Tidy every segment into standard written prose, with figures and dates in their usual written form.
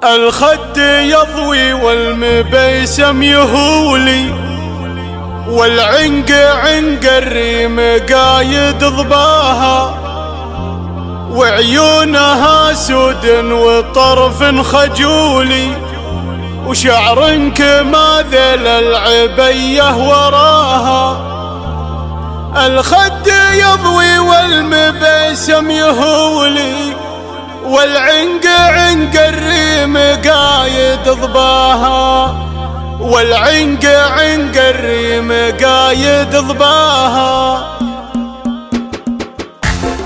الخد يضوي والمبيسم يهولي، والعنق عنق الريم قايد ضباها، وعيونها سود وطرف خجولي، وشعر كماذل العبيه وراها. الخد يضوي والمبيسم يهولي، والعنق عنق الريم قايد ضباها، والعنق عنق الريم قايد ضباها.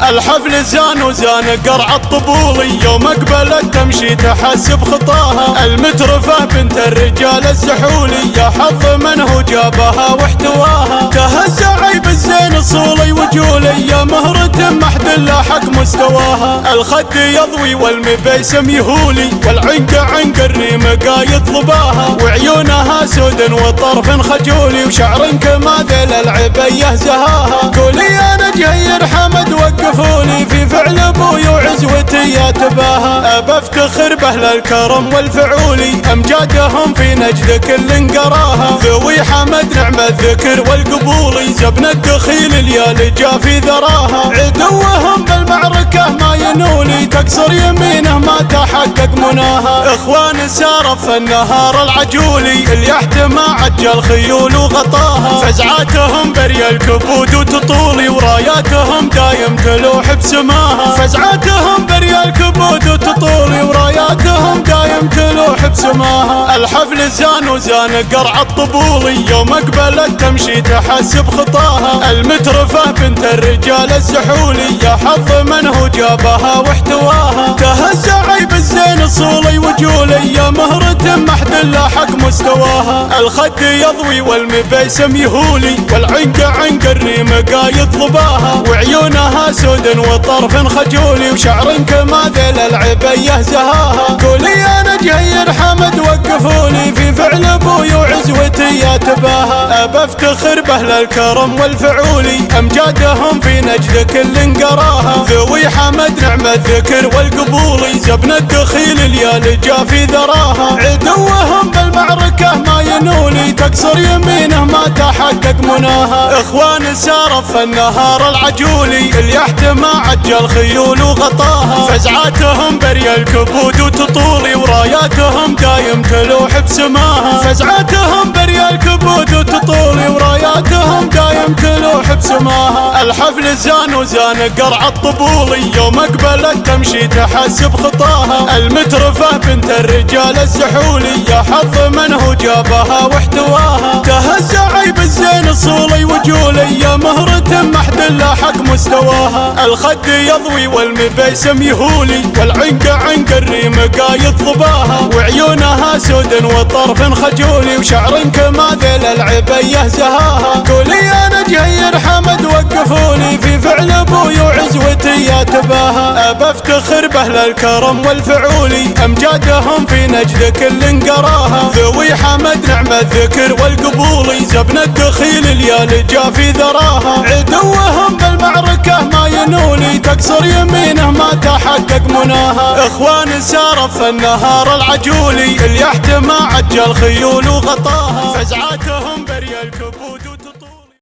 الحفل زان وزان قرع الطبولي، يوم اقبلت تمشي تحسب خطاها. المترفة بنت الرجال الزحولي، يا حظ من هو جابها واحتواها. تهز عيب الزين صولي وجولي، يا مهرة محد لاحق مستواها. الخد يضوي والمبيسم يهولي، والعنق عنق الريم قايد ضباها، وعيونها سود وطرف خجولي، وشعر كماذل العبيه زهاها. قولي انا جهير حمد وقفوني، في فعل ابوي وعزوتي يا تباها. ابى افتخر باهل الكرم والفعولي، امجادهم في نجد كل قراها. ذوي حمد نعم الذكر والقبولي، زبن الدخيل اليال جا في ذراها. عدوهم بالمعركه ما ينولي، تكسر يمينه ما تحقق مناها. اخوان سارف النهار العجولي، اليحت ما عجل خيول وغطاها. فزعاتهم بري الكبود وتطولي، وراياتهم دايم تلوح بسماها. فزعاتهم بري الكبود وتطولي، وراياتهم دايم تلوح بسماها. الحفل زان وزان قرع الطبولي، يوم اقبلت تمشي تحسب خطاها. المترفة بنت الرجال الزحولي، يا حظ من هو جابها واحتواها. تهز عيب الزين صولي وجولي، يا مهرة محد لاحق مستواها. الخد يضوي والمبيسم يهولي، والعنق عنق الريم قايد ضباها، وعيونها سود وطرف خجولي، وشعر كماذل العبيه زهاها. قولي انا جهير حمد وقفوني، في فعل ابوي وعزوتي يا تباها. ابى افتخر باهل الكرم والفعولي، امجادهم في نجد كل قراها. ذوي حمد نعم الذكر والقبولي، زبن الدخيل اليال جا في ذراها. عدوهم بالمعركه ما ينولي، تكسر يمينه ما تحقق مناها. اخوان سارف النهار العجولي، اليحت ما عجل خيول وغطاها. فزعاتهم بري الكبود وتطولي، وراياتهم دايم تلوح بسماها. فزعاتهم بري الكبود وتطولي، وراياتهم دايم تلوح بسماها. الحفل زان وزان قرع الطبولي، يوم اقبلت تمشي تحسب خطاها. المترفة بنت الرجال الزحولي، يا حظ من هو جابها واحتواها. تهز عيب الزين صولي وجولي، يا مهرة محد لاحق مستواها. الخد يضوي والمبيسم يهولي، والعنق عنق الريم قايد ضباها، وعيونها سود وطرف خجولي، وشعر كماذل العبيه زهاها. قولي انا جهير حمد وقفوني، في فعل ابوي وعزوتي يا تباها. ابى افتخر باهل الكرم والفعولي، امجادهم في نجد كل قراها. ذوي حمد نعم الذكر والقبولي، زبن الدخيل اليال جا في ذراها. عدوهم بالمعركه ما ينولي، تكسر يمينه ما تحقق مناها. اخوان سارف النهار العجولي، اليحت ما عجل خيول وغطاها. فزعاتهم